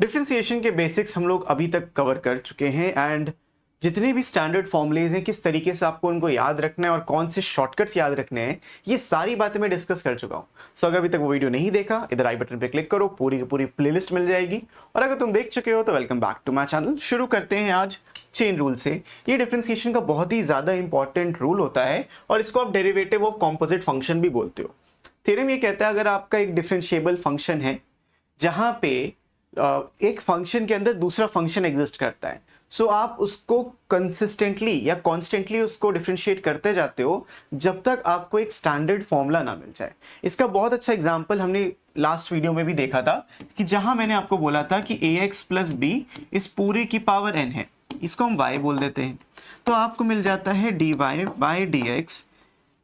Differentiation के basics हम लोग अभी तक कवर कर चुके हैं एंड जितने भी स्टैंडर्ड फॉर्मूलेज हैं किस तरीके से आपको उनको याद रखना है और कौन से शॉर्टकट्स याद रखने हैं ये सारी बातें मैं डिस्कस कर चुका हूँ। सो अगर अभी तक वो वीडियो नहीं देखा इधर आई बटन पे क्लिक करो, पूरी की पूरी प्लेलिस्ट मिल जाएगी। और अगर तुम देख चुके हो तो welcome back to my channel. शुरू करते हैं आज चेन रूल से। ये डिफरेंशिएशन का बहुत ही ज्यादा इंपॉर्टेंट रूल होता है और इसको आप डेरिवेटिव ऑफ कॉम्पोजिट फंक्शन भी बोलते हो। थ्योरम ये कहता है अगर आपका एक डिफरेंशिएबल फंक्शन है जहां पे एक फंक्शन के अंदर दूसरा फंक्शन एग्जिस्ट करता है, सो आप उसको कंसिस्टेंटली या कॉन्स्टेंटली उसको डिफरेंशिएट करते जाते हो जब तक आपको एक स्टैंडर्ड फॉर्मूला ना मिल जाए। इसका बहुत अच्छा एग्जांपल हमने लास्ट वीडियो में भी देखा था कि जहां मैंने आपको बोला था कि ax प्लस बी इस पूरे की पावर n है, इसको हम y बोल देते हैं, तो आपको मिल जाता है dy बाई dx।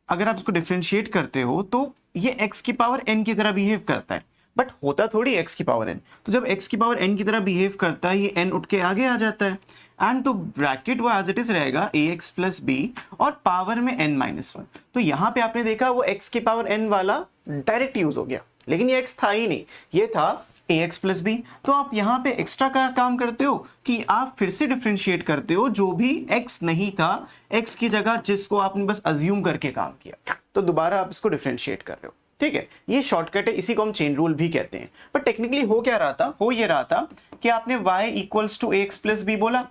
अगर आप इसको डिफरेंशिएट करते हो तो ये x की पावर n की तरह बिहेव करता है, बट होता थोड़ी x की पावर n। तो जब x की पावर n की तरह बिहेव करता है ये n उठ के आगे आ जाता है एंड तो ब्रैकेट वो एज इट इज रहेगा ax प्लस बी और पावर में n माइनस वन। तो यहां पे आपने देखा वो x की पावर n वाला डायरेक्ट यूज हो गया, लेकिन ये x था ही नहीं, ये था ax प्लस बी। तो आप यहाँ पे एक्स्ट्रा का काम करते हो कि आप फिर से डिफरेंशिएट करते हो जो भी x नहीं था, x की जगह जिसको आपने बस अज्यूम करके काम किया, तो दोबारा आप इसको डिफरेंशिएट कर रहे हो। ठीक है, ये शॉर्टकट है, इसी को हम चेन रूल भी कहते हैं। पर टेक्निकली हो क्या रहा था, हो ये रहा था कि आपने y equals to ax plus B बोला,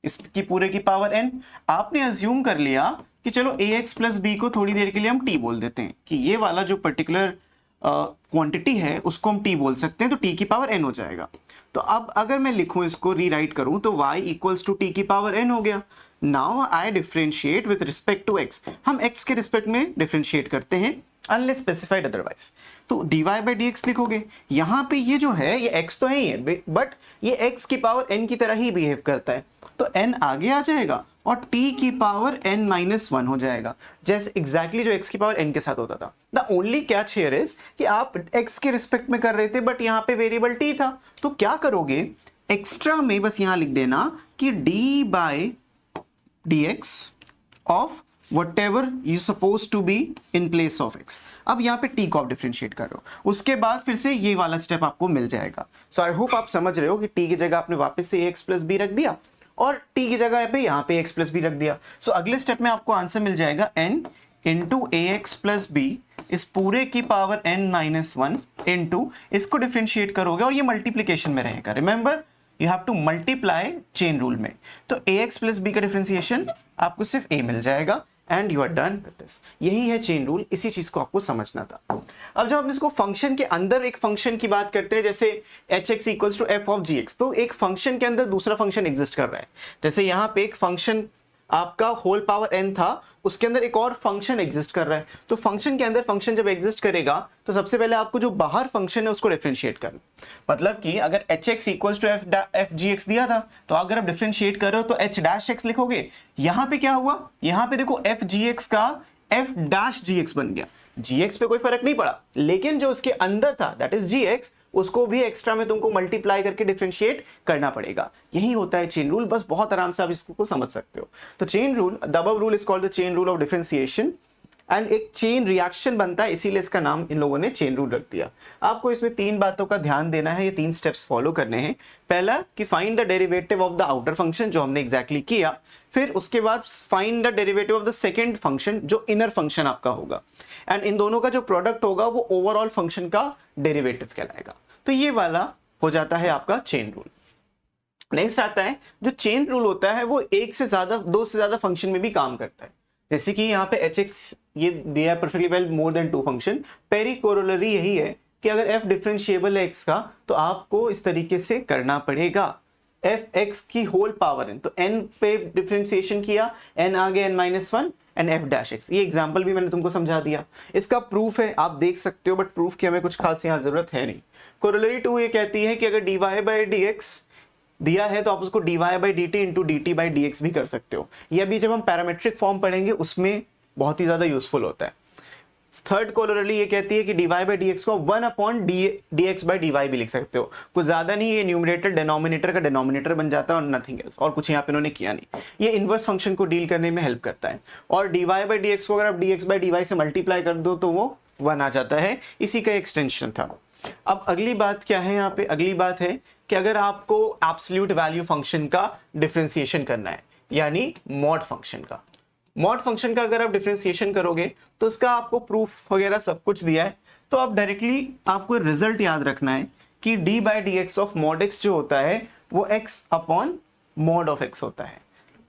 इसकी पूरे की पावर n। आपने अज्यूम कर लिया कि चलो ax प्लस बी को थोड़ी देर के लिए हम t बोल देते हैं कि ये वाला जो पर्टिकुलर क्वांटिटी है उसको हम t बोल सकते हैं, तो t की पावर n हो जाएगा। तो अब अगर मैं लिखूं इसको रीराइट करूं तो y इक्वल्स टू t की पावर n हो गया। Now I differentiate with respect to x। हम x के रिस्पेक्ट में डिफरेंशिएट करते हैं अनलेस स्पेसिफाइड अदरवाइज। तो dy बाई dx लिखोगे, यहां पे ये जो है ये x तो है ही है, बट ये x की पावर n की तरह ही बिहेव करता है, तो n आगे आ जाएगा और t की पावर n माइनस वन हो जाएगा, जैसे एग्जैक्टली जो x की पावर n के साथ होता था। The only catch here is कि आप x के रिस्पेक्ट में कर रहे थे बट यहाँ पे वेरिएबल t था, तो क्या करोगे एक्स्ट्रा में बस यहाँ लिख देना कि d by dx of whatever you supposed to be in place of x। अब यहाँ पे t को आप डिफरेंशिएट कर रहे हो, उसके बाद फिर से ये वाला स्टेप आपको मिल जाएगा। सो आई होप आप समझ रहे हो कि t की जगह आपने वापस से ax प्लस बी रख दिया और t की जगह पे यहाँ पे x प्लस बी रख दिया। सो अगले स्टेप में आपको आंसर मिल जाएगा n into ax plus b इस पूरे की power n minus one into इसको डिफरेंशिएट करोगे और ये मल्टीप्लीकेशन में रहेगा। Remember you have to multiply chain rule में, तो ax प्लस बी का डिफरेंशिएशन आपको सिर्फ a मिल जाएगा and you are done with this. यही है चेन रूल, इसी चीज को आपको समझना था। अब जब हम इसको फंक्शन के अंदर एक फंक्शन की बात करते हैं, जैसे hx equals to f of gx, तो एक फंक्शन के अंदर दूसरा फंक्शन एग्जिस्ट कर रहा है। जैसे यहाँ पे एक फंक्शन आपका होल पावर n था, उसके अंदर एक और फंक्शन एग्जिस्ट कर रहा है। तो फंक्शन के अंदर फंक्शन जब एग्जिस्ट करेगा तो सबसे पहले आपको जो बाहर फंक्शन है उसको डिफरेंशिएट करना। मतलब कि अगर hx equals to f gx दिया था, तो अगर आप डिफरेंशिएट कर रहे हो तो h डैश x लिखोगे। यहां पे क्या हुआ, यहां पे देखो f gx का f डैश gx बन गया। gx पे कोई फर्क नहीं पड़ा, लेकिन जो उसके अंदर था दैट इज gx, उसको भी एक्स्ट्रा में तुमको मल्टीप्लाई करके डिफरेंशिएट करना पड़ेगा। यही होता है चेन रूल, बस बहुत आराम से आप इसको समझ सकते हो। तो chain rule, the above rule is called the chain rule of differentiation and एक चेन रिएक्शन बनता है, इसीलिए इसका नाम इन लोगों ने चेन रूल रख दिया। आपको इसमें तीन बातों का ध्यान देना है, ये तीन स्टेप्स फॉलो करने हैं। पहला कि find the derivative of the outer function, जो हमने एग्जैक्टली किया। फिर उसके बाद find the derivative of the second function, जो इनर फंक्शन आपका होगा, एंड इन दोनों का जो प्रोडक्ट होगा वो ओवरऑल फंक्शन का डेरिवेटिव कहलाएगा। तो ये वाला हो जाता है आपका चेन रूल। नेक्स्ट आता है जो चेन रूल होता है वो एक से ज्यादा, दो से ज्यादा फंक्शन में भी काम करता है। जैसे कि यहाँ पे hx ये दिया है perfectly well more than two function. पेरी कोरोलरी यही है कि अगर f डिफरेंशिएबल है x का तो आपको इस तरीके से करना पड़ेगा f x की होल पावर n, तो n पे डिफरेंशिएशन किया, n आगे n minus one and f dash x। ये एग्जाम्पल भी मैंने तुमको समझा दिया, इसका प्रूफ है आप देख सकते हो, बट प्रूफ की हमें कुछ खास यहाँ जरूरत है नहीं। कोरोलरी टू ये कहती है कि अगर dy बाई dx दिया है तो आप उसको dy by dt into dt by dx भी कर सकते हो। ये अभी जब हम पैरामेट्रिक फॉर्म पढ़ेंगे उसमें बहुत ही ज्यादा यूजफुल होता है। थर्ड कोलोरली ये कहती है कि dy बाई dx को 1 अपॉन dx बाई dy भी लिख सकते हो। कुछ ज्यादा नहीं, ये न्यूमरेटर डिनोमिनेटर का डिनोमिनेटर बन जाता है और नथिंग एल्स, और कुछ यहाँ पे इन्होंने किया नहीं। ये इनवर्स फंक्शन को डील करने में हेल्प करता है। और dy बाई dx को अगर आप dx बाई dy से मल्टीप्लाई कर दो तो वो 1 आ जाता है, इसी का एक्सटेंशन था। अब अगली बात क्या है यहाँ पे, अगली बात है कि अगर आपको एब्सोल्यूट वैल्यू फंक्शन का डिफरेंशिएशन करना है, यानी मॉड फंक्शन का, मॉड फंक्शन का अगर आप डिफरेंशिएशन करोगे तो उसका आपको प्रूफ वगैरह सब कुछ दिया है, तो आप डायरेक्टली आपको रिजल्ट याद रखना है कि D by d x of mod x जो होता है वो x upon mod of x होता है।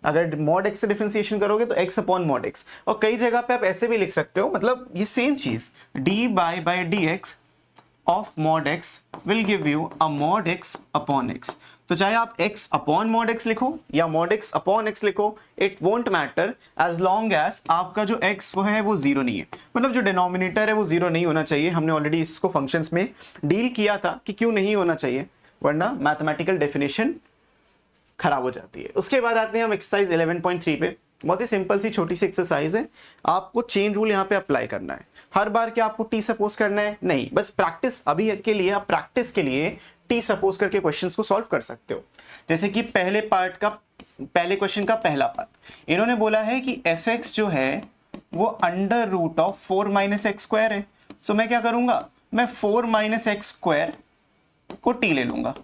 अगर मॉड एक्स से डिफरेंशिएशन करोगे तो एक्स अपॉन मॉड एक्स, और कई जगह पे आप ऐसे भी लिख सकते हो, मतलब ये सेम चीज d by d x of mod x will give you a mod x upon x. तो चाहे आप x अपॉन मॉड x लिखो या मॉड x अपॉन x लिखो, it won't matter as long as आपका जो x वो है वो जीरो नहीं है, मतलब जो डिनोमिनेटर है वो जीरो नहीं होना चाहिए। हमने ऑलरेडी इसको फंक्शंस में डील किया था कि क्यों नहीं होना चाहिए, वरना मैथमेटिकल डेफिनेशन खराब हो जाती है। उसके बाद आते हैं हम एक्सरसाइज 11.3 पे। बहुत ही सिंपल सी छोटी सी एक्सरसाइज है, आपको चेन रूल यहाँ पे अप्लाई करना है। हर बार क्या आपको टी सपोज करना है? नहीं, बस प्रैक्टिस अभी के लिए, आप प्रैक्टिस के लिए टी सपोज करके क्वेश्चंस को सॉल्व कर सकते हो। जैसे कि पहले क्वेश्चन का पहला पार्ट इन्होंने बोला है कि एफ एक्स जो है वो under root of 4 minus x square है। सो मैं क्या करूंगा, मैं 4 माइनस एक्स स्क्वायर को टी ले लूंगा,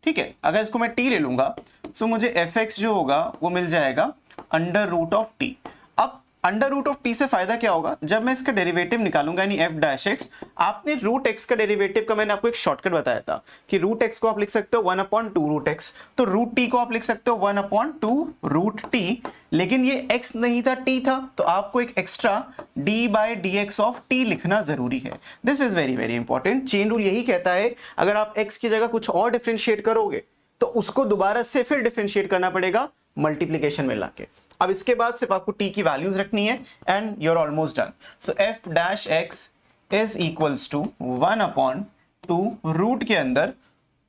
ठीक है। अगर इसको मैं टी ले लूंगा तो मुझे एफ एक्स जो होगा वो मिल जाएगा अंडर रूट ऑफ टी। अब अंडर रूट ऑफ टी से फायदा क्या होगा, जब मैं इसका डेरिवेटिव निकालूंगा यानी एफ डैश एक्स, आपने रूट एक्स का डेरिवेटिव का मैंने आपको एक शॉर्टकट बताया था कि रूट एक्स को आप लिख सकते हो 1/2 रूट एक्स, तो रूट टी को आप लिख सकते हो 1/2 रूट टी, लेकिन ये x नहीं था t था, तो आपको एक extra d by d x of t लिखना जरूरी है। This is very very important. Chain rule यही कहता है अगर आप x की जगह कुछ और डिफरेंशिएट करोगे तो उसको दोबारा से फिर डिफरेंशिएट करना पड़ेगा मल्टीप्लीकेशन में लाके। अब इसके बाद सिर्फ आपको t की वैल्यूज रखनी है and you are almost done. So f dash x is equals to 1/2 root के अंदर,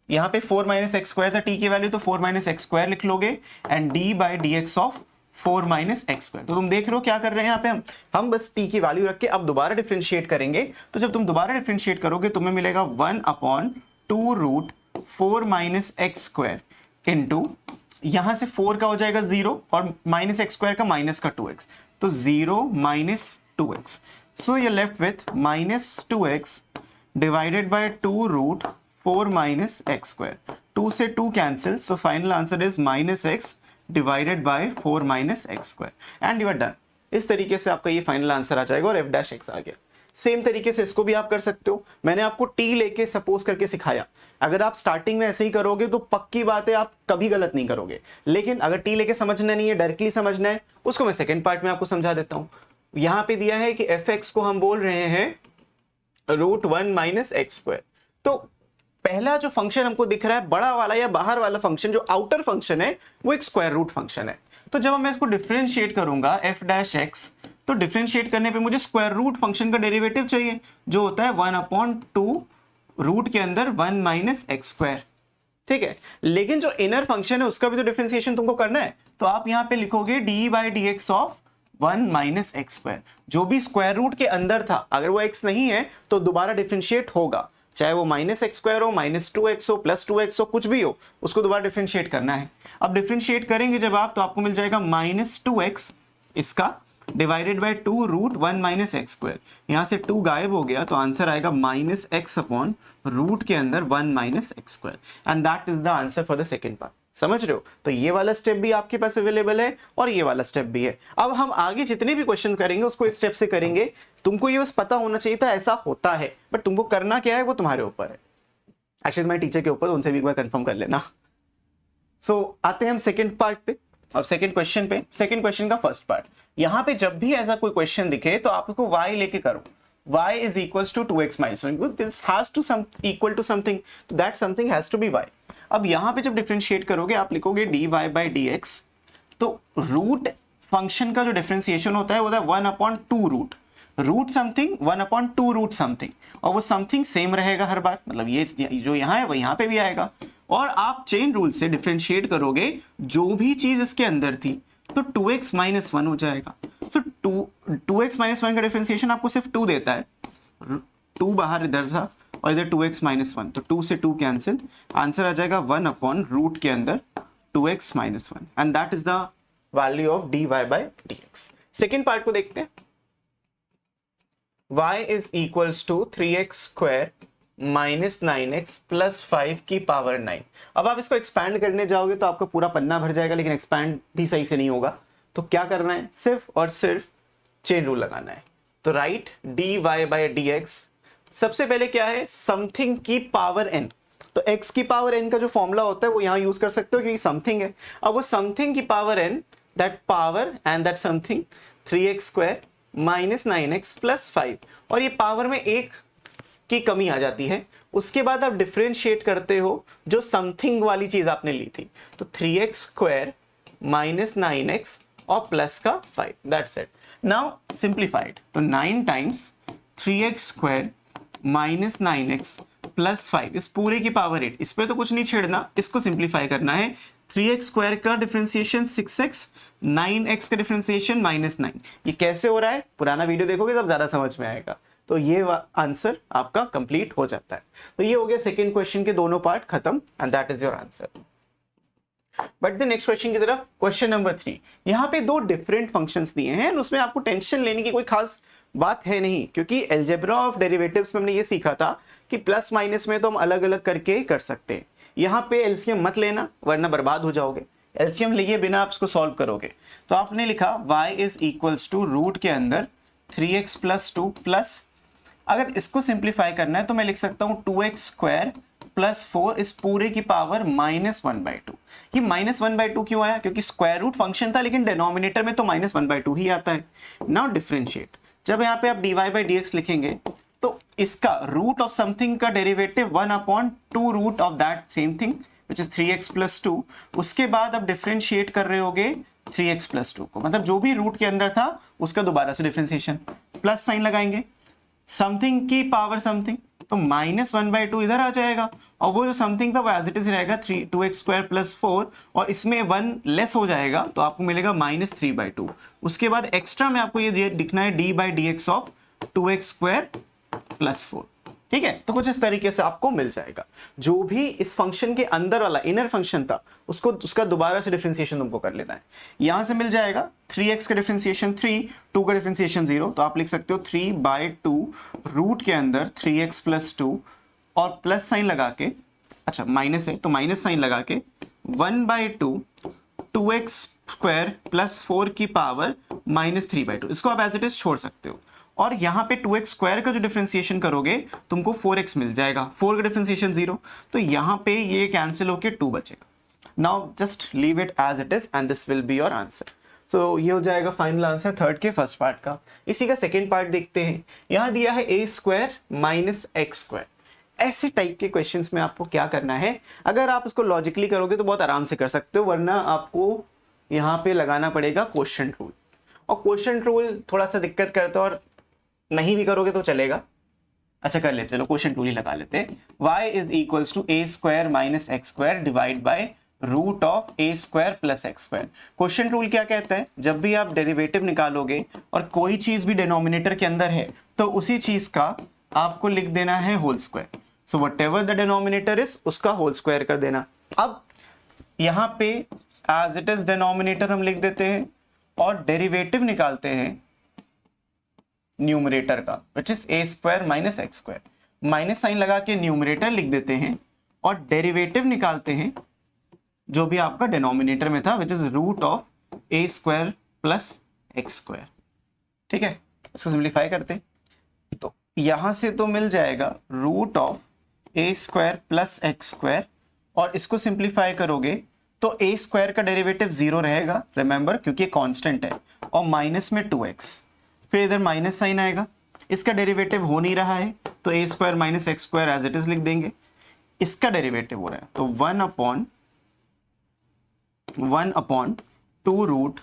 यहां पे 4 माइनस एक्स स्क्वायर था t की वैल्यू, तो 4 माइनस एक्स स्क्वायर लिख लोगे and d by d x of 4 minus x square. तो तुम देख रहे हो क्या कर रहे हैं यहाँ पे हम बस t की वैल्यू रख के अब दोबारा डिफरेंशिएट करेंगे। तो जब तुम दोबारा डिफरेंशिएट करोगे तुम्हें मिलेगा 1/2 root 4 minus x square into, यहां से 4 का हो जाएगा 0 और माइनस एक्स स्क्वायर का माइनस का 2x, तो 0 minus 2x। So you left with minus 2x divided by 2 root 4 minus x square. 2 से 2 cancel, so final answer is minus x divided by 4 minus x square and you are done. इस तरीके से आपका ये final answer आ जाएगा और f dash x आ गया। Same तरीके से इसको भी आप कर सकते हो। मैंने आपको t लेके सपोज करके सिखाया, अगर आप स्टार्टिंग में ऐसे ही करोगे तो पक्की बात है आप कभी गलत नहीं करोगे, लेकिन अगर t लेके समझना नहीं है, डायरेक्टली समझना है, उसको मैं सेकंड पार्ट में आपको समझा देता हूं। यहां पे दिया है कि fx को हम बोल रहे हैं रूट 1 माइनस एक्स स्क्वायर। तो पहला जो फंक्शन हमको दिख रहा है बड़ा वाला या बाहर वाला फंक्शन, जो आउटर फंक्शन है वो एक स्क्वायर रूट फंक्शन है। तो जब मैं इसको डिफरेंशिएट करूंगा f डैश x, तो डिफरेंशिएट करने पे मुझे स्क्वायर रूट फंक्शन का डेरिवेटिव चाहिए जो होता है 1/2 रूट के अंदर 1 माइनस एक्स स्क्वायर, ठीक है। लेकिन जो इनर फंक्शन है उसका भी तो डिफरेंशिएशन तुमको करना है, तो आप यहां पे लिखोगे D by d x of 1 minus x square. जो भी स्क्वायर रूट के अंदर था, अगर वो x नहीं है तो दोबारा डिफरेंशिएट होगा, चाहे वो माइनस एक्स स्क्वायर हो, माइनस 2x हो, प्लस 2x हो, कुछ भी हो, उसको दोबारा डिफरेंशिएट करना है। अब डिफरेंशिएट करेंगे जब आप, तो आपको मिल जाएगा माइनस 2x इसका divided by 2 root 1 minus x square. यहां से 2 गायब हो गया तो आंसर आएगा माइनस एक्स अपॉन रूट के अंदर 1 minus x square and that is the answer for the second part. समझ रहे हो? तो ये वाला स्टेप भी आपके पास अवेलेबल है और ये वाला स्टेप भी है। अब हम आगे जितने भी क्वेश्चन करेंगे उसको इस स्टेप से करेंगे। तुमको ये बस पता होना चाहिए था ऐसा होता है, बट तुमको करना क्या है वो तुम्हारे ऊपर है। एक्चुअली तुम्हारे टीचर के ऊपर, उनसे भी एक बार कंफर्म कर लेना। सो आते हैं हम सेकंड पार्ट पे और सेकंड क्वेश्चन पे। सेकंड क्वेश्चन का फर्स्ट पार्ट, यहां पे जब भी ऐसा कोई क्वेश्चन दिखे तो आप उसको y लेके करो। y is equals to 2x minus 1. This has to equal to something, so that something has to be y. अब यहां पे जब डिफरेंशिएट करोगे आप लिखोगे dy by dx, तो रूट फंक्शन का जो डिफरेंशिएशन होता है वो होता है 1/2 रूट समथिंग 1/2 रूट समथिंग, और वो समथिंग सेम रहेगा हर बार, मतलब ये जो यहाँ है वो यहाँ पे भी आएगा। और आप चेन रूल से डिफरेंशिएट करोगे जो भी चीज इसके अंदर थी तो 2x माइनस 1 हो जाएगा। सो 2x माइनस 1 का डिफरेंशिएशन आपको सिर्फ 2 देता है, 2 बाहर इधर था और इधर 2x माइनस 1, तो 2 से 2 कैंसिल, आंसर आ जाएगा 1/रूट के अंदर 2x minus 1 and that is the value of dy by dx। Second part को देखते हैं। y is equals to 3x square minus 9x plus 5 की पावर 9। अब आप इसको एक्सपैंड करने जाओगे तो आपका पूरा पन्ना भर जाएगा, लेकिन एक्सपैंड भी सही से नहीं होगा। तो क्या करना है, सिर्फ और सिर्फ चेन रूल लगाना है। तो राइट dy बाई dx, सबसे पहले क्या है, समथिंग की पावर n। तो x की पावर n का जो फॉर्मूला होता है वो यहां यूज कर सकते हो क्योंकि समथिंग है। अब वो समथिंग की power n, that power and that something 3x square minus 9x plus 5, और ये पावर में एक की कमी आ जाती है। उसके बाद आप डिफरेंशिएट करते हो जो समथिंग वाली चीज आपने ली थी, तो 3x स्क्वायर माइनस 9x और प्लस का 5, दैट्स इट। नाउ सिंप्लीफाइड, तो 9 times 3x square minus 9x plus 5, इस पूरे की पावर 8। इस पे तो कुछ नहीं छेड़ना, इसको सिंप्लीफाई करना है। 3x स्क्वायर का डिफरेंशिएशन 6x, 9x का डिफरेंशिएशन माइनस 9। ये कैसे हो रहा है, पुराना वीडियो देखोगे तब ज्यादा समझ में आएगा। तो ये आंसर आपका कंप्लीट हो जाता है। तो ये हो गया सेकंड क्वेश्चन के दोनों पार्ट खत्म, and that is your answer. But the next question की तरफ, क्वेश्चन नंबर 3। यहाँ पे दो डिफरेंट फंक्शंस दिए हैं, उसमें आपको टेंशन लेने की कोई खास बात है नहीं, क्योंकि अलजेब्रा ऑफ डेरिवेटिव्स में हमने ये सीखा था कि प्लस माइनस में तो हम अलग अलग करके कर सकते हैं। यहाँ पे एलसीएम मत लेना वरना बर्बाद हो जाओगे। एलसीएम लिए बिना आप इसको सॉल्व करोगे। तो आपने लिखा y is equals to root के अंदर 3x प्लस 2 प्लस, अगर इसको सिंप्लीफाई करना है तो मैं लिख सकता हूं 2x स्क्वायर प्लस 4 इस पूरे की पावर माइनस 1/2। ये माइनस 1/2 क्यों आया, क्योंकि स्क्वायर रूट फंक्शन था लेकिन डिनोमिनेटर में तो माइनस 1/2 ही आता है। नाउ डिफरेंशिएट, जब यहाँ पे आप dy बाई dx लिखेंगे तो इसका रूट ऑफ समथिंग का derivative 1/2 root of that same thing which is 3x plus 2। उसके बाद आप डिफरेंशिएट कर रहे होगे 3x प्लस 2 को, मतलब जो भी रूट के अंदर था उसका दोबारा से डिफरेंशिएशन, प्लस साइन लगाएंगे, समथिंग की पावर समथिंग, तो माइनस 1/2 इधर आ जाएगा, और वो जो समथिंग था वो एज इट इज रहेगा 2x स्क्वायर प्लस 4, और इसमें 1 लेस हो जाएगा तो आपको मिलेगा माइनस 3/2। उसके बाद एक्स्ट्रा में आपको ये दिखना है D by d x of 2x square plus 4। ठीक है, तो कुछ इस तरीके से आपको मिल जाएगा। जो भी इस फंक्शन के अंदर वाला इनर फंक्शन था उसको उसका दोबारा से डिफरेंशिएशन तुमको कर लेना है। यहां से मिल जाएगा 3x का डिफरेंशिएशन 3, 2 का डिफरेंशिएशन 0, तो आप लिख सकते हो 3/2 रूट के अंदर 3x प्लस 2 और प्लस साइन लगा के, अच्छा माइनस है तो माइनस साइन लगा के 1/2 2x स्क्वायर प्लस 4 की पावर माइनस 3/2। इसको आप एज इट इज छोड़ सकते हो, और यहां पे 2x स्क्वायर का जो डिफरेंशिएशन करोगे तुमको 4x मिल जाएगा, 4 का डिफरेंशिएशन 0, तो यहां पे ये कैंसिल होके 2 बचेगा। Now just leave it as it is and this will be your answer. So ये हो जाएगा फाइनल आंसर थर्ड के फर्स्ट पार्ट का। इसी का सेकेंड पार्ट देखते हैं। यहां दिया है a square minus x square. ऐसे टाइप के क्वेश्चंस में आपको क्या करना है, अगर आप इसको लॉजिकली करोगे तो बहुत आराम से कर सकते हो, वरना आपको यहाँ पे लगाना पड़ेगा क्वोशिएंट रूल, और क्वोशिएंट रूल थोड़ा सा दिक्कत करता है, और नहीं भी करोगे तो चलेगा। अच्छा कर लेते हैं, क्वोशिएंट रूल ही लगा लेते हैं। y is equals to a square minus x square divide by root of a square plus x square. Quotient rule क्या कहता है, जब भी आप डेरिवेटिव निकालोगे और कोई चीज भी डिनोमिनेटर के अंदर है तो उसी चीज का आपको लिख देना है whole square. So whatever the denominator is उसका होल स्क्वायर कर देना। अब यहाँ पे एज इट इज डिनोमिनेटर हम लिख देते हैं और डेरिवेटिव निकालते हैं न्यूमरेटर का, which is a square minus x square. Minus sign लगा के न्यूमरेटर लिख देते हैं और डेरिवेटिव निकालते हैं जो भी आपका डिनोमिनेटर में था, which is root of a square plus x square. ठीक है, इसको सिंप्लीफाई करते हैं तो यहां से तो मिल जाएगा root of a square plus x square, और इसको सिंप्लीफाई करोगे तो a स्क्वायर का डेरिवेटिव 0 रहेगा, रिमेंबर क्योंकि कांस्टेंट है, और माइनस में 2x, फिर इधर माइनस साइन आएगा, इसका डेरिवेटिव हो नहीं रहा है तो a square minus x square as it is लिख देंगे। इसका डेरिवेटिव हो रहा है तो 1/2 root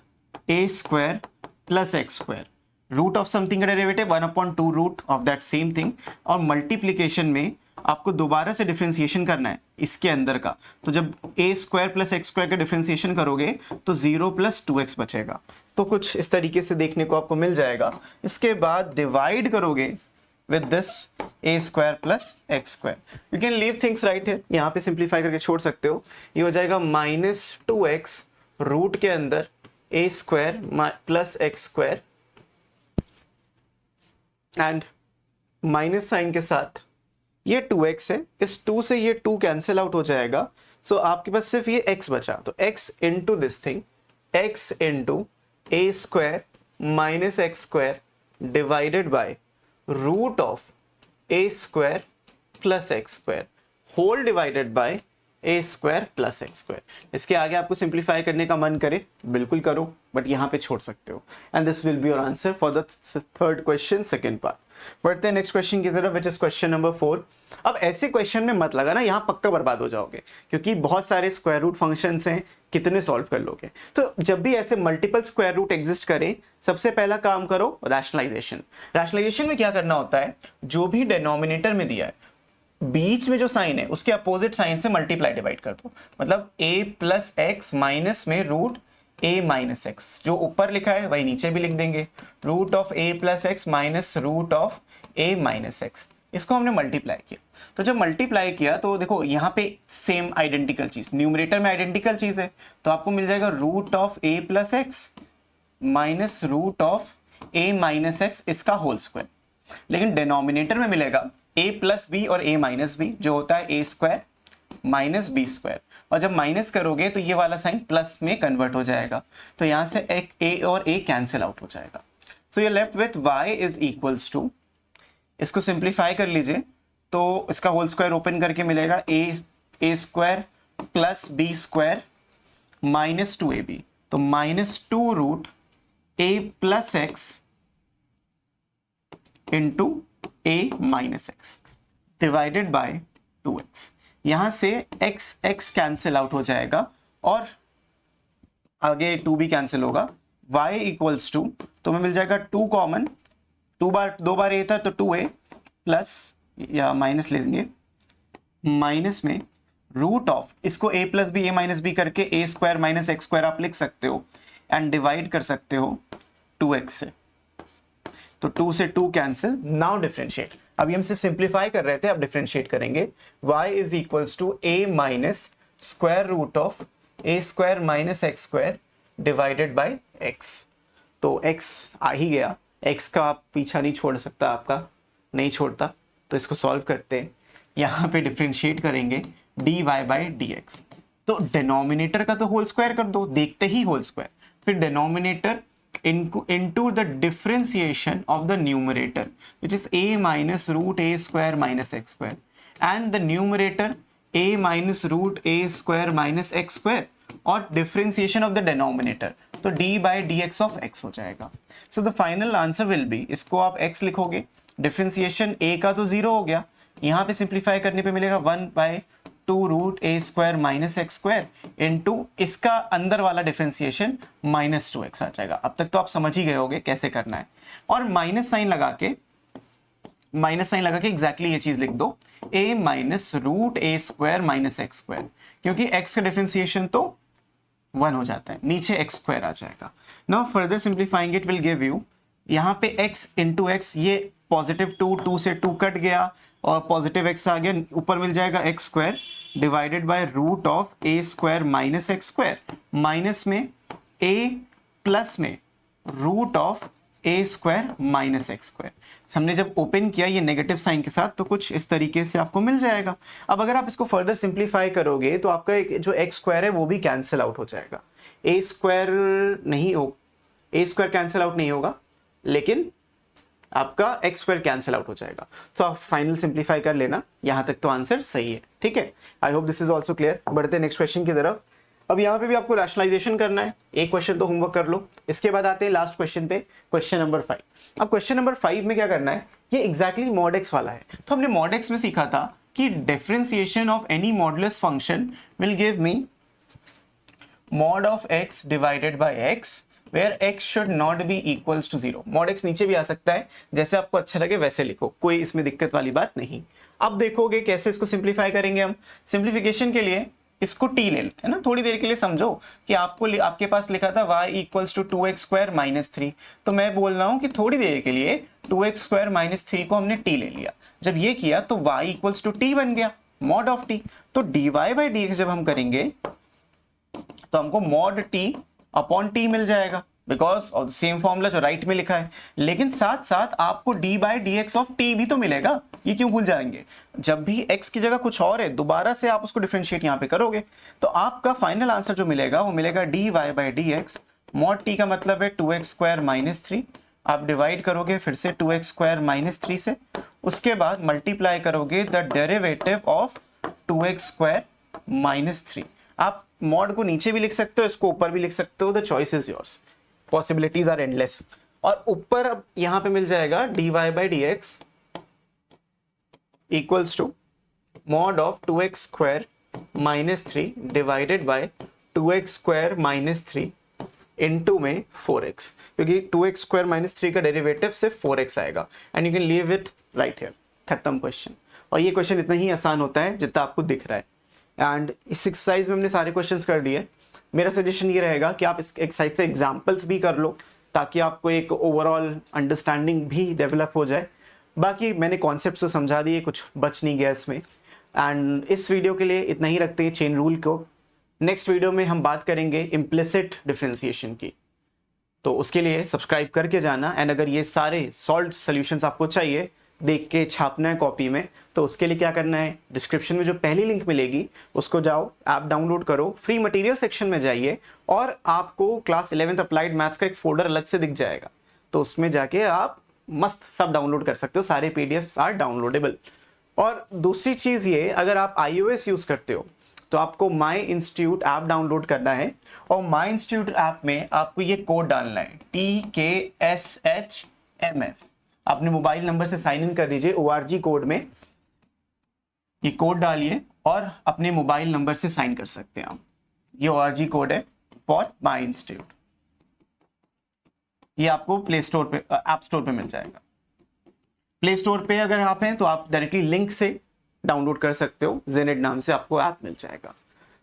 a square plus x square, root of something का derivative 1/2 root of that same thing, और मल्टीप्लीकेशन में आपको दोबारा से डिफरेंशिएशन करना है इसके अंदर का, तो जब a square plus x square का डिफरेंशिएशन करोगे तो 0 प्लस 2x बचेगा। तो कुछ इस तरीके से देखने को आपको मिल जाएगा। इसके बाद डिवाइड करोगे with this a square plus x square. You can leave things right है, यहाँ पे सिंप्लीफाई करके छोड़ सकते हो। ये हो जाएगा माइनस 2x रूट के अंदर a square plus x square, and minus sign के साथ ये 2x है, इस 2 से ये 2 कैंसिल आउट हो जाएगा, सो आपके पास सिर्फ ये x बचा, तो x into this thing, x into a square minus x square divided by root of a square plus x square whole divided by a square plus x square. इसके आगे आपको सिंप्लीफाई करने का मन करे बिल्कुल करो, बट यहां पे छोड़ सकते हो। And this will be your answer for the third question, second part. बढ़ते हैं नेक्स्ट क्वेश्चन की तरफ, विच इज क्वेश्चन नंबर 4। अब ऐसे क्वेश्चन में मत लगाना, यहां पक्का बर्बाद हो जाओगे, क्योंकि बहुत सारे स्क्वायर रूट फंक्शंस हैं, कितने सॉल्व कर लोगे। तो जब भी ऐसे मल्टीपल स्क्वायर रूट एग्जिस्ट करें, सबसे पहला काम करो रैशनलाइजेशन। रैशनलाइजेशन में क्या करना होता है, जो भी डिनोमिनेटर में दिया है बीच में जो साइन है उसके अपोजिट साइन से मल्टीप्लाई डिवाइड कर दो। मतलब a प्लस एक्स माइनस में रूट a माइनस एक्स, जो ऊपर लिखा है वही नीचे भी लिख देंगे, root of a plus x minus root of a minus x. इसको हमने मल्टीप्लाई किया, तो जब मल्टीप्लाई किया तो देखो यहाँ पे सेम आइडेंटिकल चीज, न्यूमरेटर में आइडेंटिकल चीज है, तो आपको मिल जाएगा root of a plus x minus root of a minus x, इसका होल स्क्वायर। लेकिन डिनोमिनेटर में मिलेगा a प्लस बी और a माइनस बी, जो होता है a square minus b square, और जब माइनस करोगे तो ये वाला साइन प्लस में कन्वर्ट हो जाएगा, तो यहां से एक a और a कैंसिल आउट हो जाएगा। सो ये left with y is equals to, इसको सिंप्लीफाई कर लीजिए तो इसका होल स्क्वायर ओपन करके मिलेगा a square plus b square minus 2ab, तो minus 2 root a plus x into a minus x divided by 2x। यहां से x कैंसिल आउट हो जाएगा और आगे 2 भी कैंसिल होगा, y इक्वल्स टू, तो हमें मिल जाएगा 2 कॉमन, 2 बार a था तो 2a प्लस या माइनस ले लेंगे, माइनस में रूट ऑफ, इसको a plus b a minus b करके a square minus x square आप लिख सकते हो, एंड डिवाइड कर सकते हो 2x से, तो 2 से 2 कैंसिल। नाउ डिफरेंशिएट, अभी हम सिर्फ सिंप्लीफाई कर रहे थे, अब डिफरेंशिएट करेंगे। y is equals to a minus square root of a square minus x square divided by x। तो x आ ही गया, x का आप पीछा नहीं छोड़ सकता, आपका नहीं छोड़ता, तो इसको सॉल्व करते हैं। यहाँ पे डिफरेंशिएट करेंगे dy बाई dx, तो डिनोमिनेटर का तो होल स्क्वायर कर दो, देखते ही होल स्क्वायर, फिर denominator into the differentiation of the numerator, which is a minus root a square minus x square, and the numerator a minus root a square minus x square, और differentiation of the denominator, तो d by dx of x हो जाएगा। So the final answer will be, इसको आप x लिखोगे, differentiation a का तो 0 हो गया, यहाँ पे simplify करने पे मिलेगा 1 by 2 root a square minus x square into इसका अंदर वाला डिफरेंशिएशन माइनस 2x आ जाएगा। अब तक तो आप समझ ही गए होगे कैसे करना है, और माइनस साइन लगा के एग्जैक्टली ये चीज लिख दो, a minus root a square minus x square, क्योंकि x का डिफरेंशिएशन तो 1 हो जाता है, नीचे एक्स स्क्वायर आ जाएगा। Now further simplifying it will give you, यहाँ पे x इंटू एक्स, ये पॉजिटिव 2 से 2 कट गया और पॉजिटिव x आ गया, ऊपर मिल जाएगा x square divided by root of a square minus x square, minus में a प्लस में root of a square minus x square. हमने जब ओपन किया ये नेगेटिव साइन के साथ, तो कुछ इस तरीके से आपको मिल जाएगा। अब अगर आप इसको फर्दर सिंप्लीफाई करोगे तो आपका एक जो एक्स स्क्वायर है वो भी कैंसिल आउट हो जाएगा, a स्क्वायर नहीं हो, a स्क्वायर कैंसिल आउट नहीं होगा, लेकिन आपका एक्स स्क्वायर कैंसिल आउट हो जाएगा। तो आप फाइनल सिंप्लीफाई कर लेना, यहां तक तो आंसर सही है, ठीक है। I hope this is also clear. बढ़ते हैं नेक्स्ट क्वेश्चन की तरफ। अब यहाँ पे भी आपको रैशनलाइजेशन करना है, एक क्वेश्चन तो होमवर्क कर लो, इसके बाद आते हैं लास्ट क्वेश्चन पे, क्वेश्चन नंबर 5। अब क्वेश्चन नंबर 5 में क्या करना है, ये एग्जैक्टली मॉड एक्स वाला है। तो हमने मॉड एक्स में सीखा था कि differentiation of any modulus function will give me mod of x divided bye x where x should not be equals to 0। Mod x नीचे भी आ सकता है, जैसे आपको अच्छा लगे वैसे लिखो, कोई इसमें दिक्कत वाली बात नहीं। अब देखोगे कैसे इसको सिंप्लीफाई करेंगे हम। सिंप्लीफिकेशन के लिए इसको t ले लेते हैं ना, थोड़ी देर के लिए समझो कि आपके पास लिखा था y equals to 2x square minus 3, तो मैं बोल रहा हूं कि थोड़ी देर के लिए 2x स्क्वायर माइनस 3 को हमने t ले लिया। जब ये किया तो y इक्वल्स टू t बन गया, मॉड ऑफ t। तो dy बाई dx जब हम करेंगे तो हमको मॉड t अपॉन t मिल जाएगा, because of the same formula जो राइट में लिखा है, लेकिन साथ साथ आपको D by d x of T भी तो मिलेगा, ये क्यों भूल जाएंगे? जब भी x की जगह कुछ और है, दोबारा से आप उसको डिफरेंशिएट यहाँ पे करोगे तो आपका फाइनल आंसर जो मिलेगा वो मिलेगा d y by d x, mod t का मतलब है 2x स्क्वायर माइनस 3, आप डिवाइड करोगे फिर से 2x स्क्वायर माइनस 3 से, उसके बाद मल्टीप्लाई करोगे the derivative of 2x square minus 3। आप मॉड को नीचे भी लिख सकते हो, इसको ऊपर भी लिख सकते हो, the choice is yours, possibilities are endless. और ऊपर अब यहां पे मिल जाएगा dy by d x equals to mod of 2x square minus 3 divided by 2x square minus 3 into में 4x, क्योंकि 2x स्क्वायर माइनस 3 का डेरिवेटिव सिर्फ 4x आएगा and you can leave it right here. खत्म क्वेश्चन। और ये question इतना ही आसान होता है जितना आपको दिख रहा है। एंड इस एक्सरसाइज में हमने सारे क्वेश्चंस कर दिए। मेरा सजेशन ये रहेगा कि आप इस एक्सरसाइज से एग्जाम्पल्स भी कर लो ताकि आपको एक ओवरऑल अंडरस्टैंडिंग भी डेवलप हो जाए। बाकी मैंने कॉन्सेप्ट तो समझा दिए, कुछ बच नहीं गया इसमें। एंड इस वीडियो के लिए इतना ही रखते हैं चेन रूल को। नेक्स्ट वीडियो में हम बात करेंगे इम्प्लिसिट डिफरेंशिएशन की, तो उसके लिए सब्सक्राइब करके जाना। एंड अगर ये सारे सॉल्व सॉल्यूशंस आपको चाहिए, देख के छापना है कॉपी में, तो उसके लिए क्या करना है, डिस्क्रिप्शन में जो पहली लिंक मिलेगी उसको जाओ, ऐप डाउनलोड करो, फ्री मटेरियल सेक्शन में जाइए और आपको क्लास 11th अप्लाइड मैथ्स का एक फोल्डर अलग से दिख जाएगा, तो उसमें जाके आप मस्त सब डाउनलोड कर सकते हो, सारे पीडीएफ्स आर डाउनलोडेबल। और दूसरी चीज़ ये, अगर आप iOS यूज़ करते हो तो आपको माई इंस्टीट्यूट ऐप डाउनलोड करना है और माई इंस्टीट्यूट ऐप में आपको ये कोड डालना है TKSHMF। अपने मोबाइल नंबर से साइन इन कर दीजिए ORG कोड में, ये कोड डालिए और अपने मोबाइल नंबर से साइन कर सकते हैं आप। ये ORG कोड है फॉर माई इंस्टीट्यूट, ये आपको प्ले स्टोर पे, ऐप स्टोर पे मिल जाएगा। प्ले स्टोर पे अगर आप हैं तो आप डायरेक्टली लिंक से डाउनलोड कर सकते हो, जेनेट नाम से आपको ऐप मिल जाएगा।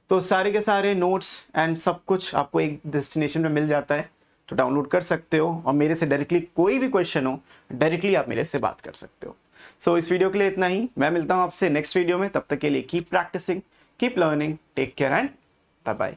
तो सारे के सारे नोट्स एंड सब कुछ आपको एक डेस्टिनेशन में मिल जाता है, तो डाउनलोड कर सकते हो और मेरे से डायरेक्टली कोई भी क्वेश्चन हो डायरेक्टली आप मेरे से बात कर सकते हो। सो इस वीडियो के लिए इतना ही, मैं मिलता हूं आपसे नेक्स्ट वीडियो में। तब तक के लिए keep practising, keep learning, take care and bye bye.